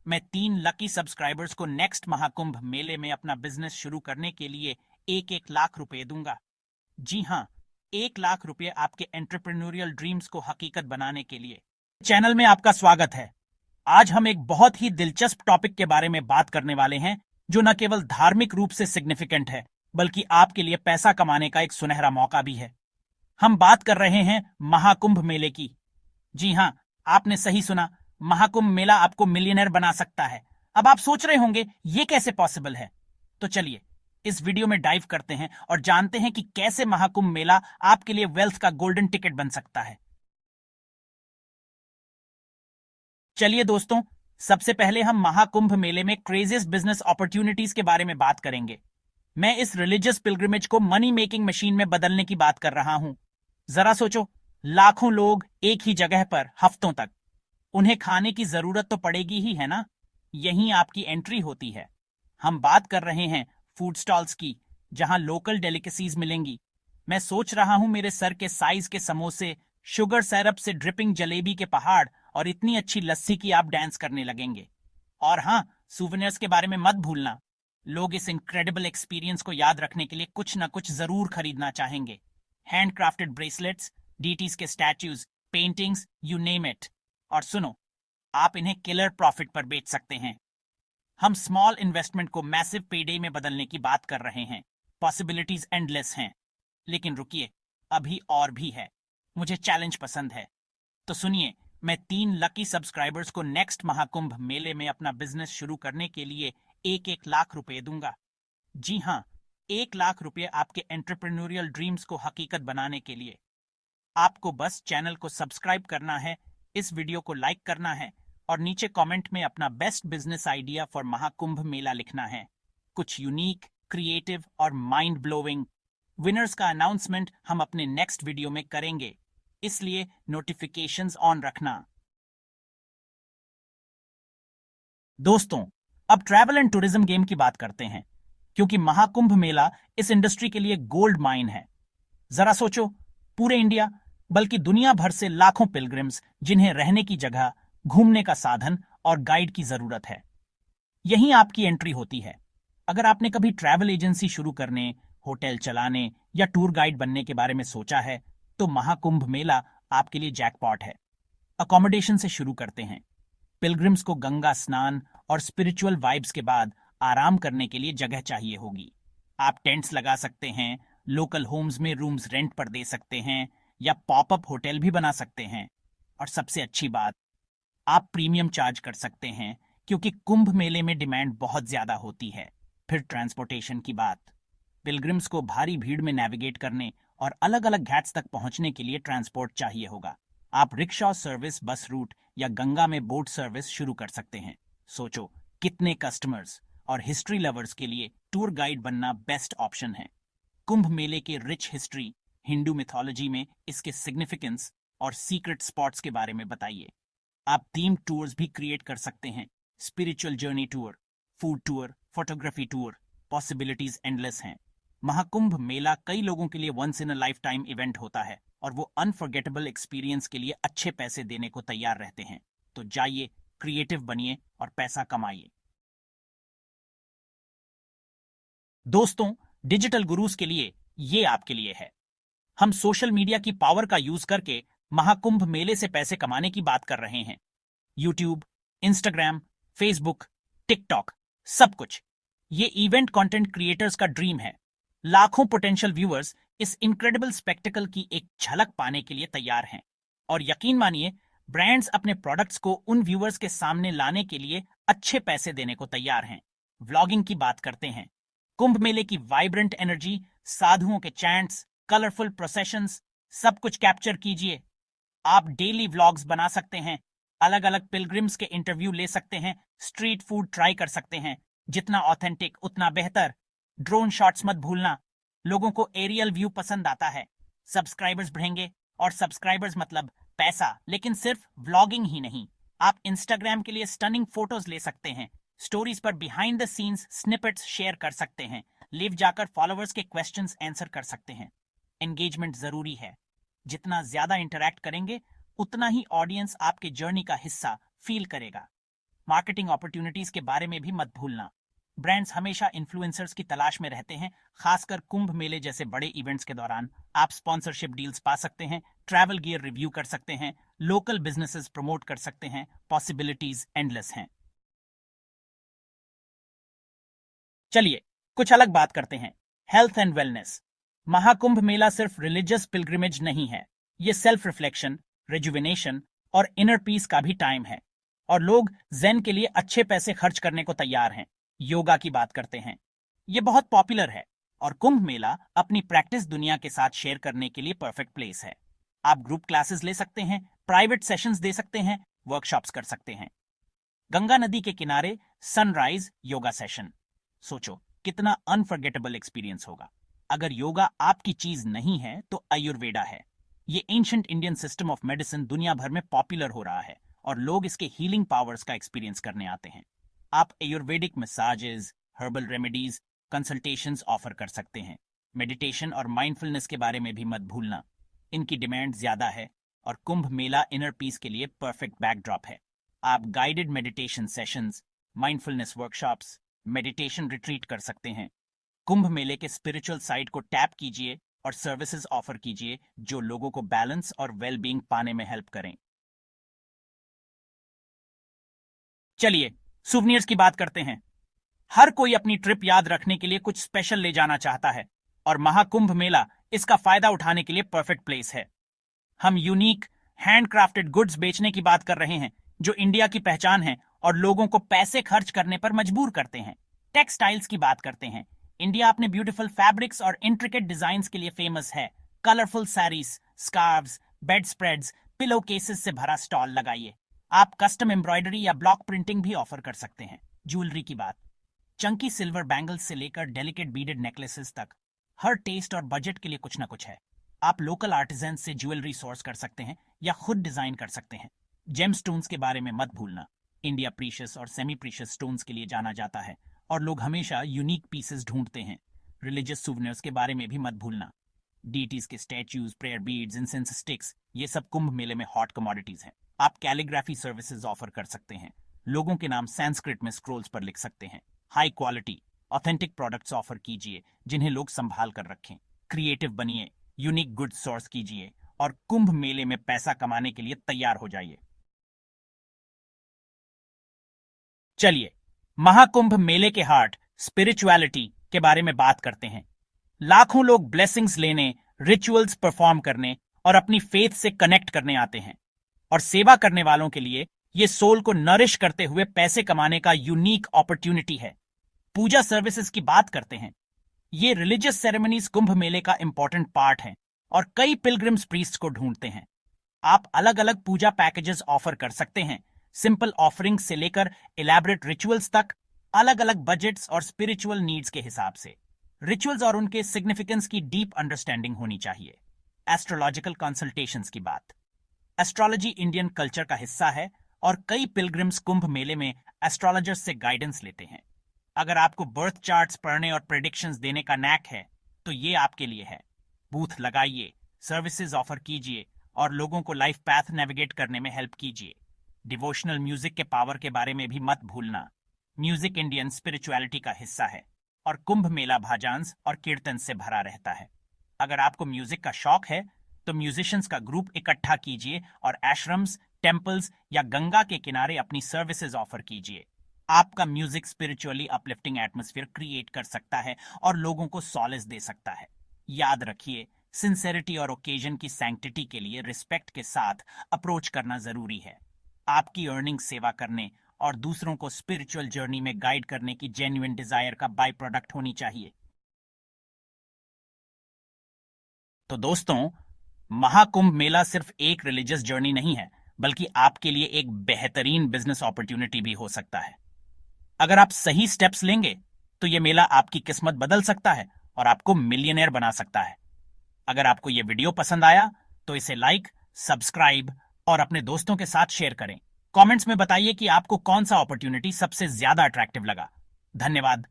मैं 3 lucky subscribers को next Mahakumbh मेले में अपना बिजनेस शुरू करने के लिए 1-1 लाख रुपए दूंगा। जी हाँ, 1 लाख रुपए आपके एंटरप्रेन्योरियल ड्रीम्स को हकीकत बनाने के लिए। चैनल में आपका स्वागत है। आज हम एक बहुत ही दिलचस्प टॉपिक के बारे में बात करने वाले हैं, जो न केवल धार्मिक रूप से सिग्निफिकेंट है, बल्कि आपके लिए पैसा कमाने का एक सुनहरा मौका भी है। हम बात कर रहे हैं महाकुंभ मेले की। जी हाँ, आपने सही सुना, महाकुंभ मेला आपको मिलियनर बना सकता है। अब आप सोच रहे होंगे ये कैसे पॉसिबल है? तो चलिए इस वीडियो में डाइव करते हैं और जानते हैं कि कैसे महाकुंभ मेला आपके लिए वेल्थ का गोल्डन टिकट बन सकता है। चलिए दोस्तों, सबसे पहले हम महाकुंभ मेले में क्रेजियस्ट बिजनेस अपॉर्चुनिटीज के बारे में बात करेंगे। मैं इस रिलीजियस पिलग्रिमेज को मनी मेकिंग मशीन में बदलने की बात कर रहा हूं। जरा सोचो, लाखों लोग एक ही जगह पर हफ्तों तक, उन्हें खाने की जरूरत तो पड़ेगी ही है ना। यहीं आपकी एंट्री होती है। हम बात कर रहे हैं फूड स्टॉल्स की, जहां लोकल डेलिकेसीज मिलेंगी। मैं सोच रहा हूं मेरे सर के साइज के समोसे, शुगर सिरप से ड्रिपिंग जलेबी के पहाड़ और इतनी अच्छी लस्सी की आप डांस करने लगेंगे। और हाँ, सूवेनियर्स के बारे में मत भूलना। लोग इस इनक्रेडिबल एक्सपीरियंस को याद रखने के लिए कुछ ना कुछ जरूर खरीदना चाहेंगे। हैंडक्राफ्टेड ब्रेसलेट्स, डीटीज के statues, paintings, you name it. और सुनो, आप इन्हें किलर प्रॉफिट पर बेच सकते हैं। हम स्मॉल इन्वेस्टमेंट को मैसिव पेडे में बदलने की बात कर रहे हैं। पॉसिबिलिटीज एंडलेस हैं। लेकिन रुकिए, अभी और भी है। मुझे चैलेंज पसंद है। तो सुनिए, मैं 3 लकी सब्सक्राइबर्स को नेक्स्ट महाकुंभ मेले में अपना बिजनेस शुरू करने के लिए 1-1 लाख रुपए दूंगा। जी हाँ, 1 लाख रुपए आपके एंटरप्रेन्योरियल ड्रीम्स को हकीकत बनाने के लिए। आपको बस चैनल को सब्सक्राइब करना है, इस वीडियो को लाइक करना है और नीचे कमेंट में अपना best business idea for Mahakumbh Mela लिखना है। कुछ यूनिक, क्रिएटिव और माइंड ब्लोइंग विनर्स का अनाउंसमेंट हम अपने नेक्स्ट वीडियो में करेंगे, इसलिए नोटिफिकेशंस ऑन रखना। दोस्तों, अब ट्रैवल एंड टूरिज्म गेम की बात करते हैं, क्योंकि महाकुंभ मेला इस इंडस्ट्री के लिए गोल्ड माइन है। जरा सोचो, पूरे इंडिया बल्कि दुनिया भर से लाखों पिलग्रिम्स, जिन्हें रहने की जगह, घूमने का साधन और गाइड की जरूरत है। यहीं आपकी एंट्री होती है। अगर आपने कभी ट्रैवल एजेंसी शुरू करने, होटल चलाने या टूर गाइड बनने के बारे में सोचा है, तो महाकुंभ मेला आपके लिए जैकपॉट है। अकोमोडेशन से शुरू करते हैं। पिलग्रिम्स को गंगा स्नान और स्पिरिचुअल वाइब्स के बाद आराम करने के लिए जगह चाहिए होगी। आप टेंट्स लगा सकते हैं, लोकल होम्स में रूम्स रेंट पर दे सकते हैं या पॉपअप होटल भी बना सकते हैं। और सबसे अच्छी बात, आप प्रीमियम चार्ज कर सकते हैं, क्योंकि कुंभ मेले में डिमांड बहुत ज्यादा होती है। फिर ट्रांसपोर्टेशन की बात। पिलग्रिम्स को भारी भीड़ में नेविगेट करने और अलग अलग घाट्स तक पहुंचने के लिए ट्रांसपोर्ट चाहिए होगा। आप रिक्शा सर्विस, बस रूट या गंगा में बोट सर्विस शुरू कर सकते हैं। सोचो, कितने कस्टमर्स और हिस्ट्री लवर्स के लिए टूर गाइड बनना बेस्ट ऑप्शन है। कुंभ मेले के रिच हिस्ट्री, हिंदू मिथोलॉजी में इसके सिग्निफिकेंस और सीक्रेट स्पॉट्स के बारे में बताइए। आप थीम टूर्स भी क्रिएट कर सकते हैं। Spiritual journey tour, food tour, photography tour, possibilities endless हैं। महाकुंभ मेला कई लोगों के लिए once in a lifetime event होता है और वो अनफॉरगेटेबल एक्सपीरियंस के लिए अच्छे पैसे देने को तैयार रहते हैं। तो जाइए, क्रिएटिव बनिए और पैसा कमाइए। दोस्तों, डिजिटल गुरुज के लिए ये आपके लिए है। हम सोशल मीडिया की पावर का यूज करके महाकुंभ मेले से पैसे कमाने की बात कर रहे हैं। यूट्यूब, इंस्टाग्राम, फेसबुक, टिकटॉक, सब कुछ। ये इवेंट कंटेंट क्रिएटर्स का ड्रीम है। लाखों पोटेंशियल व्यूअर्स इस इनक्रेडिबल स्पेक्टिकल की एक झलक पाने के लिए तैयार हैं। और यकीन मानिए, ब्रांड्स अपने प्रोडक्ट्स को उन व्यूअर्स के सामने लाने के लिए अच्छे पैसे देने को तैयार हैं। व्लॉगिंग की बात करते हैं। कुंभ मेले की वाइब्रेंट एनर्जी, साधुओं के चैंट्स, कलरफुल प्रोसेशंस, सब कुछ कैप्चर कीजिए। आप डेली व्लॉग्स बना सकते हैं, अलग अलग पिलग्रिम्स के इंटरव्यू ले सकते हैं, स्ट्रीट फूड ट्राई कर सकते हैं। जितना ऑथेंटिक उतना बेहतर। ड्रोन शॉट्स मत भूलना, लोगों को एरियल व्यू पसंद आता है। सब्सक्राइबर्स बढ़ेंगे, और सब्सक्राइबर्स मतलब पैसा। लेकिन सिर्फ व्लॉगिंग ही नहीं, आप इंस्टाग्राम के लिए स्टनिंग फोटोज ले सकते हैं, स्टोरीज पर behind the scenes snippets share कर सकते हैं, लिव जाकर फॉलोअर्स के क्वेश्चंस आंसर कर सकते हैं। एंगेजमेंट जरूरी है। जितना ज्यादा इंटरैक्ट करेंगे, उतना ही ऑडियंस आपके जर्नी का हिस्सा फील करेगा। मार्केटिंग अपॉर्चुनिटीज के बारे में भी मत भूलना। ब्रांड्स हमेशा इन्फ्लुएंसर्स की तलाश में रहते हैं, खासकर कुंभ मेले जैसे बड़े इवेंट्स के दौरान। आप स्पॉन्सरशिप डील्स पा सकते हैं, ट्रैवल गियर रिव्यू कर सकते हैं, लोकल बिजनेसेस प्रमोट कर सकते हैं। पॉसिबिलिटीज एंडलेस हैं। चलिए कुछ अलग बात करते हैं, हेल्थ एंड वेलनेस। महाकुंभ मेला सिर्फ रिलीजियस पिलग्रिमेज नहीं है, ये सेल्फ रिफ्लेक्शन, रिजुविनेशन और इनर पीस का भी टाइम है। और लोग जेन के लिए अच्छे पैसे खर्च करने को तैयार हैं। योगा की बात करते हैं, ये बहुत पॉपुलर है और कुंभ मेला अपनी प्रैक्टिस दुनिया के साथ शेयर करने के लिए परफेक्ट प्लेस है। आप ग्रुप क्लासेस ले सकते हैं, प्राइवेट सेशंस दे सकते हैं, वर्कशॉप्स कर सकते हैं। गंगा नदी के किनारे सनराइज योगा सेशन, सोचो कितना अनफॉरगेटेबल एक्सपीरियंस होगा। अगर योगा आपकी चीज नहीं है तो आयुर्वेदा है। ये ancient Indian system of medicine दुनिया भर में पॉपुलर हो रहा है और लोग इसके हीलिंग पावर्स का एक्सपीरियंस करने आते हैं। आप Ayurvedic massages, herbal remedies, consultations offer कर सकते हैं। मेडिटेशन और माइंडफुलनेस के बारे में भी मत भूलना, इनकी डिमांड ज्यादा है और कुंभ मेला इनर पीस के लिए परफेक्ट बैकड्रॉप है। आप guided meditation sessions, mindfulness workshops, meditation retreat कर सकते हैं। कुंभ मेले के स्पिरिचुअल साइड को टैप कीजिए और सर्विसेज ऑफर कीजिए जो लोगों को बैलेंस और वेलबींग पाने में हेल्प करें। चलिए सुवनियर्स की बात करते हैं। हर कोई अपनी ट्रिप याद रखने के लिए कुछ स्पेशल ले जाना चाहता है और महाकुंभ मेला इसका फायदा उठाने के लिए परफेक्ट प्लेस है। हम यूनिक हैंडक्राफ्टेड गुड्स बेचने की बात कर रहे हैं जो इंडिया की पहचान है और लोगों को पैसे खर्च करने पर मजबूर करते हैं। टेक्सटाइल्स की बात करते हैं। इंडिया अपने ब्यूटीफुल फैब्रिक्स और इंट्रिकेट डिजाइन्स के लिए फेमस है। Colourful saris, scarves, bed spreads, pillow cases से भरा स्टॉल लगाइए। आप कस्टम एम्ब्रॉयडरी या ब्लॉक प्रिंटिंग भी ऑफर कर सकते हैं। ज्वेलरी की बात, चंकी सिल्वर बैंगल्स से लेकर डेलिकेट बीडेड नेकलेसेस तक, हर टेस्ट और बजट के लिए कुछ ना कुछ है। आप लोकल आर्टिजन से ज्वेलरी सोर्स कर सकते हैं या खुद डिजाइन कर सकते हैं। जेम स्टोन्स के बारे में मत भूलना। इंडिया प्रीशियस और सेमी प्रीशियस स्टोन्स के लिए जाना जाता है और लोग हमेशा यूनिक पीसेस ढूंढते हैं। रिलीजियस सुवेनियर्स के बारे में भी मत भूलना। डीटीज के statues, prayer beads, incense sticks, ये सब कुंभ मेले में हॉट कमोडिटीज हैं। आप कैलीग्राफी सर्विसेज ऑफर कर सकते हैं। लोगों के नाम संस्कृत में स्क्रोल्स पर लिख सकते हैं। High quality authentic products offer कीजिए जिन्हें लोग संभाल कर रखें। क्रिएटिव बनिए, यूनिक गुड्स सोर्स कीजिए और कुंभ मेले में पैसा कमाने के लिए तैयार हो जाइए। चलिए महाकुंभ मेले के हार्ट स्पिरिचुअलिटी के बारे में बात करते हैं। लाखों लोग ब्लेसिंग्स लेने, रिचुअल्स परफॉर्म करने और अपनी फेथ से कनेक्ट करने आते हैं और सेवा करने वालों के लिए ये सोल को नरिश करते हुए पैसे कमाने का यूनिक अपॉर्चुनिटी है। पूजा सर्विसेज की बात करते हैं। ये रिलीजियस सेरेमनीज कुंभ मेले का इंपॉर्टेंट पार्ट है और कई पिलग्रिम्स प्रीस्ट को ढूंढते हैं। आप अलग अलग पूजा पैकेजेस ऑफर कर सकते हैं, सिंपल ऑफरिंग्स से लेकर इलैबोरेट रिचुअल्स तक, अलग अलग बजट्स और स्पिरिचुअल नीड्स के हिसाब से। रिचुअल्स और उनके सिग्निफिकेंस की डीप अंडरस्टैंडिंग होनी चाहिए। एस्ट्रोलॉजिकल कंसल्टेशंस की बात, एस्ट्रोलॉजी इंडियन कल्चर का हिस्सा है और कई पिलग्रिम्स कुंभ मेले में एस्ट्रोलॉजर्स से गाइडेंस लेते हैं। अगर आपको बर्थ चार्ट्स पढ़ने और प्रेडिक्शंस देने का नैक है तो ये आपके लिए है। बूथ लगाइए, सर्विसेज ऑफर कीजिए और लोगों को लाइफ पैथ नेविगेट करने में हेल्प कीजिए। डिवोशनल म्यूजिक के पावर के बारे में भी मत भूलना। म्यूजिक इंडियन स्पिरिचुअलिटी का हिस्सा है और कुंभ मेला भाजांस और कीर्तन से भरा रहता है। अगर आपको म्यूजिक का शौक है तो म्यूजिशियंस का ग्रुप इकट्ठा कीजिए और आश्रम्स, टेम्पल्स या गंगा के किनारे अपनी सर्विसेज ऑफर कीजिए। आपका music spiritually uplifting atmosphere create कर सकता है और लोगों को सॉलेस दे सकता है। याद रखिए, सिंसेरिटी और ओकेजन की सैंक्टिटी के लिए रिस्पेक्ट के साथ अप्रोच करना जरूरी है। आपकी अर्निंग सेवा करने और दूसरों को स्पिरिचुअल जर्नी में गाइड करने की जेन्युइन डिजायर का बाय प्रोडक्ट होनी चाहिए। तो दोस्तों, महाकुंभ मेला सिर्फ एक रिलीजियस जर्नी नहीं है, बल्कि आपके लिए एक बेहतरीन बिजनेस अपॉर्चुनिटी भी हो सकता है। अगर आप सही स्टेप्स लेंगे तो यह मेला आपकी किस्मत बदल सकता है और आपको मिलियनेयर बना सकता है। अगर आपको यह वीडियो पसंद आया तो इसे लाइक, सब्सक्राइब और अपने दोस्तों के साथ शेयर करें। कमेंट्स में बताइए कि आपको कौन सा अपॉर्चुनिटी सबसे ज्यादा अट्रैक्टिव लगा। धन्यवाद।